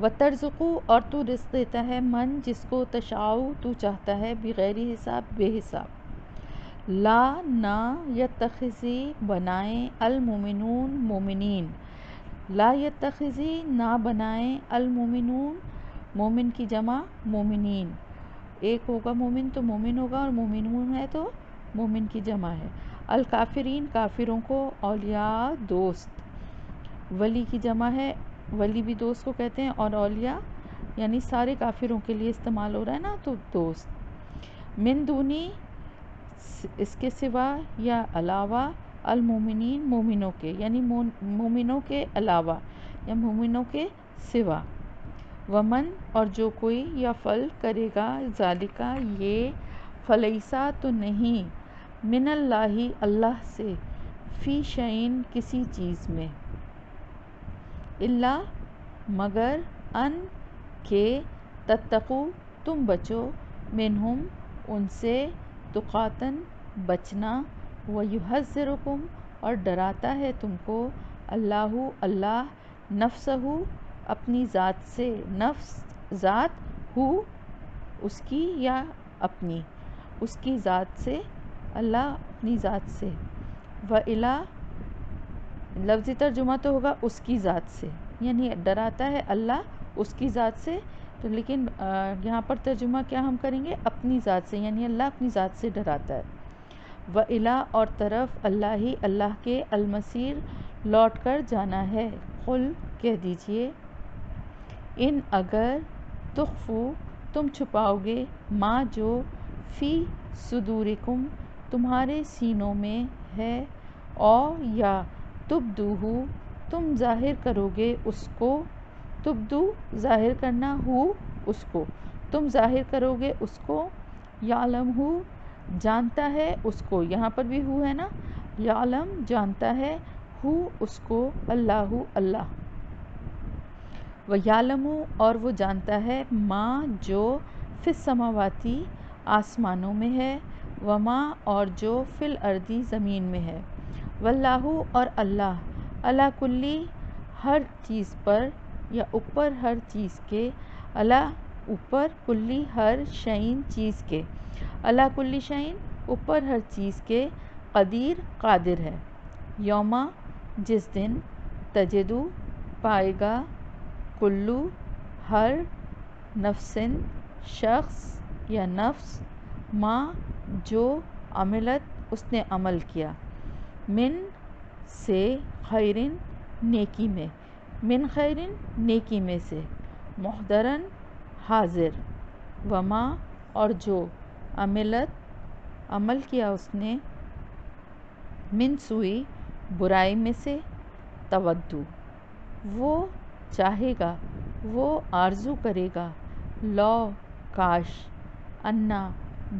وترزقو اور تو رزق دیتا ہے من جس کو تشاؤ تو چاہتا ہے بغیر حساب بے حساب. لا نہ یتخذی بنائیں المومنون مومنین. لا یتخذی نہ بنائیں المومنون مومن کی جمع مومنین. ایک ہوگا مومن تو مومن ہوگا اور مومنون ہے تو مومن کی جمع ہے. الکافرین کافروں کو اولیاء دوست. ولی کی جمع ہے. ولی بھی دوست کو کہتے ہیں اور اولیاء یعنی سارے کافروں کے لیے استعمال ہو رہا ہے نا تو دوست. من دونی اس کے سوا یا علاوہ المومنین مومنوں کے یعنی مومنوں کے علاوہ یا مومنوں کے سوا. ومن اور جو کوئی یا فل کرے گا ذالکا یہ فلیسا تو نہیں من اللہ اللہ سے فی شعین کسی چیز میں الا مگر ان کہ تتقو تم بچو منہم ان سے تقاتن بچنا ویحذرکم اور ڈراتا ہے تم کو اللہ اللہ نفسہ اپنی ذات سے. نفس ذات ہو اس کی یا اپنی اس کی ذات سے اللہ اپنی ذات سے. وَإِلَىٰ لفظی ترجمہ تو ہوگا اس کی ذات سے یعنی ڈراتا ہے اللہ اس کی ذات سے تو لیکن یہاں پر ترجمہ کیا ہم کریں گے اپنی ذات سے یعنی اللہ اپنی ذات سے ڈراتا ہے. وَإِلَىٰ اور طرف اللہ ہی اللہ کے المصیر لوٹ کر جانا ہے. قل کہہ دیجئے ان اگر تخفو تم چھپاؤ گے ما جو فی صدورکم تمہارے سینوں میں ہے او یا تبدوہ تم ظاہر کرو گے اس کو. تبدو ظاہر کرنا ہو اس کو تم ظاہر کرو گے اس کو. یعلم ہو جانتا ہے اس کو یہاں پر بھی ہو ہے نا یعلم جانتا ہے ہو اس کو اللہ اللہ. وَيَعْلَمُ اور وہ جانتا ہے ما جو فی السماواتی آسمانوں میں ہے وما اور جو فی الارضی زمین میں ہے. واللہ اور اللہ علی کلی ہر چیز پر یا اوپر ہر چیز کے علی اوپر کلی ہر شعین چیز کے علی کلی شعین اوپر ہر چیز کے قدیر قادر ہے. یوما جس دن تجدو پائے گا کلو ہر نفسن شخص یا نفس ما جو عملت اس نے عمل کیا من سے خیرن نیکی میں من خیرن نیکی میں سے محضرن حاضر. وما اور جو عملت عمل کیا اس نے من سوئی برائی میں سے تودو وہ چاہے گا وہ آرزو کرے گا لو کاش انا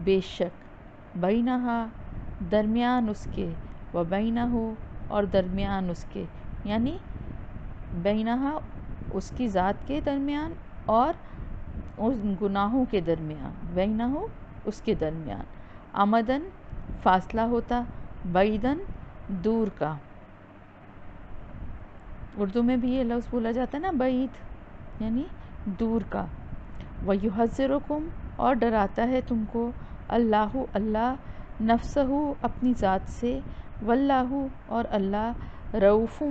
بے شک بینہا درمیان اس کے و بینہو اور درمیان اس کے یعنی بینہا اس کی ذات کے درمیان اور ان گناہوں کے درمیان بینہو اس کے درمیان امدن فاصلہ ہوتا بعیدن دور کا. اردو میں بھی یہ لفظ بولا جاتا ہے نا بعید یعنی دور کا. وَيُحَذِّرُكُمْ اور ڈراتا ہے تم کو اللہ اللہ نفسہ اپنی ذات سے. واللہ اور اللہ رؤوف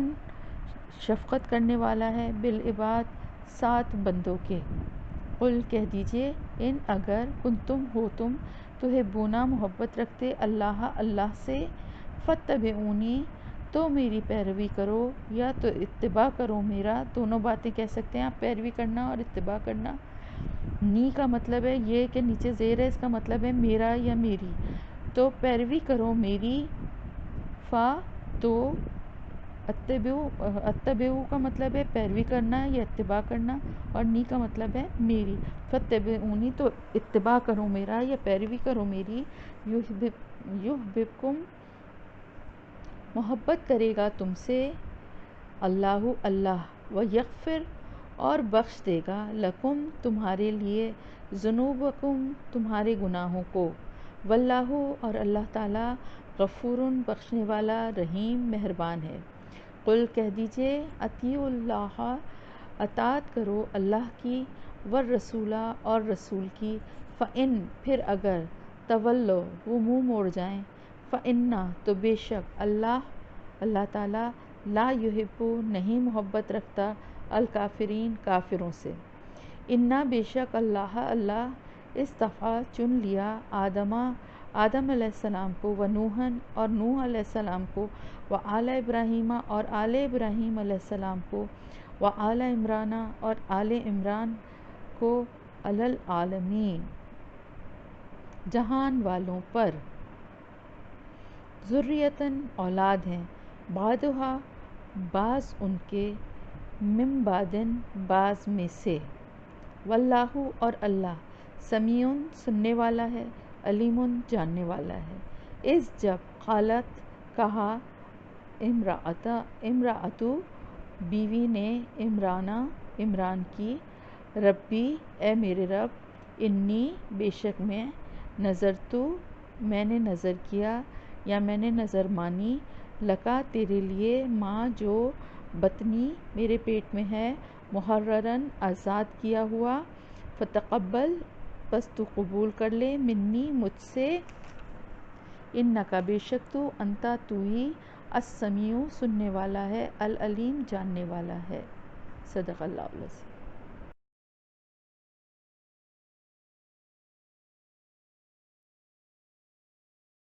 شفقت کرنے والا ہے بالعباد ساتھ بندوں کے. قل کہہ دیجئے ان اگر کنتم ہو تم تحبونا محبت رکھتے اللہ اللہ سے فاتبعونی تو میری پیروی کرو یا تو اتباع کرو میرا. دونوں باتیں کہہ سکتے ہیں آپ پیروی کرنا اور اتباع کرنا. نی کا مطلب ہے یہ کہ نیچے زیر ہے اس کا مطلب ہے میرا یا میری تو پیروی کرو میری. فا تو اتبعو کا مطلب ہے پیروی کرنا یا اتباع کرنا اور نی کا مطلب ہے میری. فاتبعونی تو اتباع کرو میرا یا پیروی کرو میری. یحببکم محبت کرے گا تم سے اللہ اللہ ویغفر اور بخش دے گا لکم تمہارے لیے ذنوبکم تمہارے گناہوں کو. واللہ اور اللہ تعالی غفور بخشنے والا رحیم مہربان ہے. قل کہہ دیجئے اطیعوا اللہ اطاعت کرو اللہ کی والرسولہ اور رسول کی، فَإِن پھر اگر تولو وہ منہ موڑ جائیں، فَإِنَّا تو بے شک اللہ تعالیٰ لا یحب نہیں محبت رکھتا الکافرین کافروں سے۔ اِنَّا بے شک اللہ اصطفیٰ چن لیا آدم علیہ السلام کو، ونوحًا اور نوح علیہ السلام کو، وآل ابراہیم اور آل ابراہیم علیہ السلام کو، وآل عمران اور آل عمران کو، علی العالمین جہان والوں پر، ذریۃً اولاد ہیں، بعضھا بعض ان کے، من بعدٍ بعض میں سے، واللہ اور اللہ سمیع سننے والا ہے، علیم جاننے والا ہے۔ اذ جب قالت کہا امرأۃ بیوی نے عمران کی، ربی اے میرے رب، انی بے شک میں نے نظر کیا یا میں نے نظر مانی، لکا تیرے لیے، ماں جو بطنی میرے پیٹ میں ہے، محرراً آزاد کیا ہوا، فتقبل پس تو قبول کر لے، منی مجھ سے، انکا بے شک تو، انتا تو ہی، السمیع سننے والا ہے، العلیم جاننے والا ہے۔ صدق اللہ العظیم۔